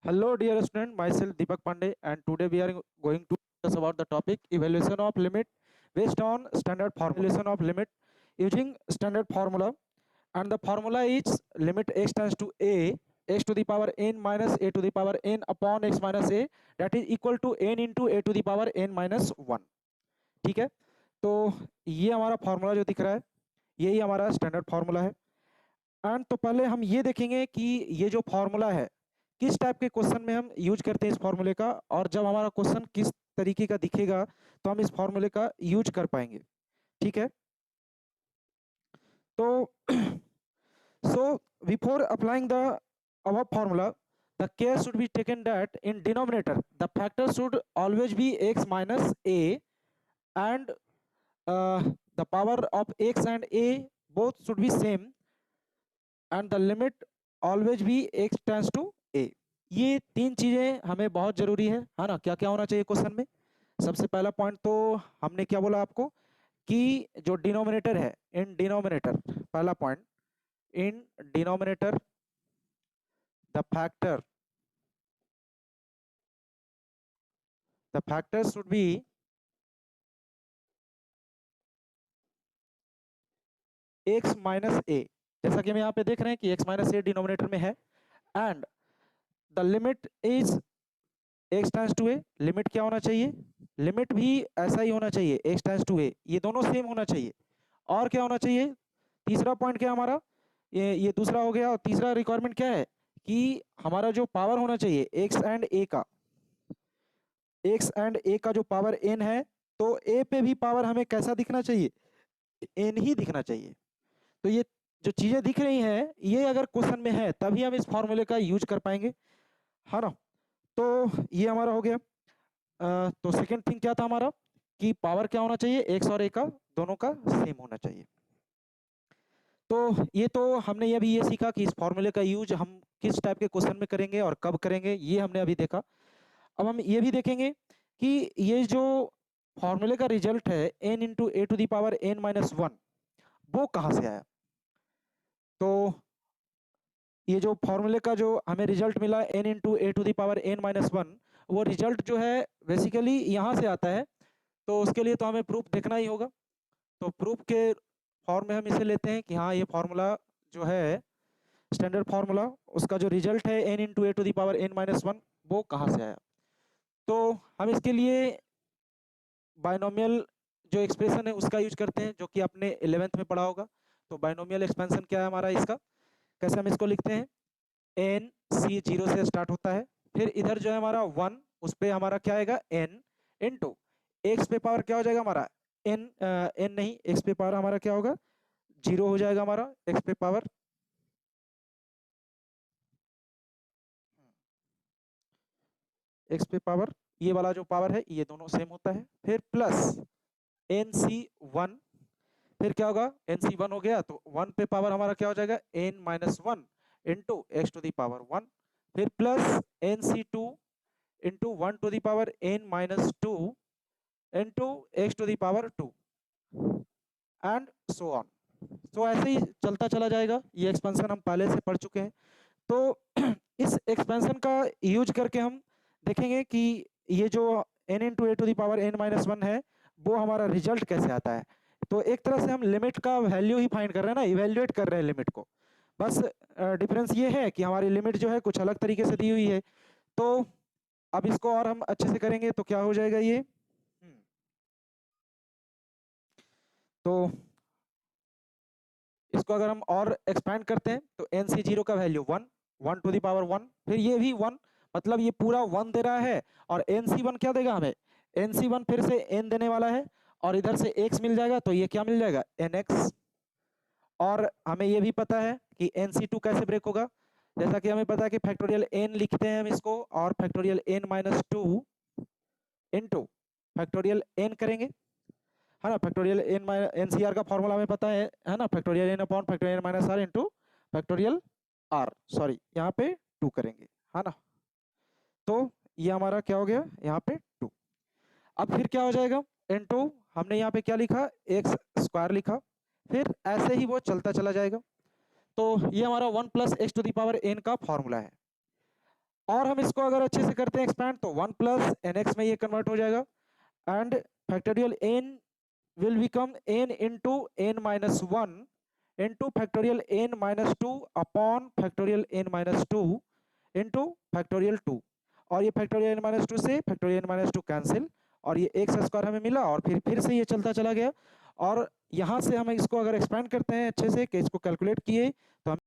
Hello, dear student. Myself Deepak Pandey, and today we are going to discuss about the topic evaluation of limit based on standard formula. Evaluation of limit using standard formula, and the formula is limit x tends to a x to the power n minus a to the power n upon x minus a, that is equal to n into a to the power n minus 1. ठीक है, तो ये हमारा formula जो दिख रहा है यही हमारा स्टैंडर्ड फार्मूला है। एंड तो पहले हम ये देखेंगे कि ये जो फार्मूला है किस टाइप के क्वेश्चन में हम यूज करते हैं इस फार्मूले का, और जब हमारा क्वेश्चन किस तरीके का दिखेगा तो हम इस फार्मूले का यूज कर पाएंगे। ठीक है, तो so before applying the above formula, the care should be taken that in denominator the factor should always be x minus a, and the power of x and a both should be same, and the limit always be x tends to a। ये तीन चीजें हमें बहुत जरूरी है ना। क्या क्या होना चाहिए क्वेश्चन में? सबसे पहला पॉइंट तो हमने क्या बोला आपको कि जो डिनोमिनेटर है, इन डिनोमिनेटर, पहला point, in denominator the factor should be x minus a. जैसा कि हम यहाँ पे देख रहे हैं कि x माइनस ए डिनोमिनेटर में है, and the limit is x tends to A. Limit क्या होना चाहिए? लिमिट भी ऐसा ही होना चाहिए, x टेंस टू ए, ये दोनों सेम होना चाहिए। और क्या होना चाहिए? तीसरा पॉइंट क्या हमारा, ये दूसरा हो गया। और तीसरा रिक्वायरमेंट क्या है कि हमारा जो पावर होना चाहिए x एंड a का, x एंड a का जो पावर n है, तो a पे भी पावर हमें कैसा दिखना चाहिए? n ही दिखना चाहिए। तो ये जो चीजें दिख रही हैं ये अगर क्वेश्चन में है तभी हम इस फॉर्मूले का यूज कर पाएंगे, है ना। तो ये हमारा हो गया। तो सेकंड थिंग क्या था हमारा कि पावर क्या होना चाहिए, एक्स और ए का दोनों का सेम होना चाहिए। तो ये तो हमने ये भी ये सीखा कि इस फॉर्मूले का यूज हम किस टाइप के क्वेश्चन में करेंगे और कब करेंगे, ये हमने अभी देखा। अब हम ये भी देखेंगे कि ये जो फॉर्मूले का रिजल्ट है n into A to the power n minus 1, वो कहाँ से आया। तो ये जो फॉर्मूले का जो हमें रिजल्ट मिला n into A to the power n minus 1, वो रिजल्ट जो है बेसिकली यहाँ से आता है। तो उसके लिए तो हमें प्रूफ देखना ही होगा। तो प्रूफ के फॉर्म में हम इसे लेते हैं कि हाँ ये फार्मूला जो है स्टैंडर्ड फार्मूला, उसका जो रिजल्ट है n into A to the power n minus 1, वो कहाँ से आया। तो हम इसके लिए बाइनोमियल जो एक्सप्रेशन है उसका यूज करते हैं, जो कि आपने 11th में पढ़ा होगा। तो बाइनोमियल एक्सपेंशन क्या है हमारा इसका, कैसे हम इसको लिखते हैं? एन सी 0 से स्टार्ट होता है, फिर इधर जो है हमारा 1, उस पर हमारा क्या आएगा n इंटू एक्स पे पावर क्या हो जाएगा हमारा n नहीं, एक्स पे पावर हमारा क्या होगा 0 हो जाएगा हमारा एक्स पे पावर। एक्स पे पावर ये वाला जो पावर है ये दोनों सेम होता है, फिर प्लस एन सी 1, फिर क्या होगा एन सी 1 हो गया तो 1 पे पावर हमारा क्या हो जाएगा n minus 1 into X to the power 1, फिर plus N C 2 into 1 to the power n minus 2 into X to the power 2, and so on. तो ऐसे ही चलता चला जाएगा। ये एक्सपेंशन हम पहले से पढ़ चुके हैं। तो इस एक्सपेंशन का यूज करके हम देखेंगे कि ये जो n into A to the power n minus 1 है वो हमारा रिजल्ट कैसे आता है। तो एक तरह से हम लिमिट का वैल्यू ही फाइंड कर रहे हैं ना, इवेल्युएट कर रहे हैं लिमिट को। बस डिफरेंस ये है कि हमारी लिमिट जो है कुछ अलग तरीके से दी हुई है। तो अब इसको और हम अच्छे से करेंगे तो क्या हो जाएगा ये, तो इसको अगर हम और एक्सपैंड करते हैं तो एन सी 0 का वैल्यू 1, 1 टू द पावर 1, फिर ये भी 1, मतलब ये पूरा 1 दे रहा है। और एन सी 1 क्या देगा हमें, एन सी 1 फिर से n देने वाला है, और इधर से x मिल जाएगा तो ये क्या मिल जाएगा nx। और हमें ये भी पता है कि एन सी 2 कैसे ब्रेक होगा, जैसा कि हमें पता है कि फैक्टोरियल n लिखते हैं हम इसको, और factorial n minus 2 into factorial n करेंगे, है ना। फैक्टोरियल एन सी आर का फॉर्मूला हमें पता है ना, factorial N upon factorial minus R into factorial R, sorry यहाँ पे 2 करेंगे, है ना। तो ये हमारा क्या हो गया यहाँ पे 2। अब फिर क्या हो जाएगा इनटू, हमने यहाँ पे क्या लिखा एक्स स्क्वायर लिखा, फिर ऐसे ही वो चलता चला जाएगा। तो ये हमारा 1 plus X to the power n का फॉर्मूला है। और हम इसको अगर अच्छे से करते हैं एक्सपैंड तो 1 प्लस एन एक्स में ये कन्वर्ट हो जाएगा and factorial N will become n into n minus 1 into factorial n minus 2 upon factorial n minus 2 into factorial 2 और ये factorial n minus 2 से factorial n minus 2 कैंसिल और ये एक्स स्क्वायर हमें मिला और फिर से ये चलता चला गया और यहाँ से हम इसको अगर एक्सपेंड करते हैं अच्छे से कि इसको कैलकुलेट किए तो हम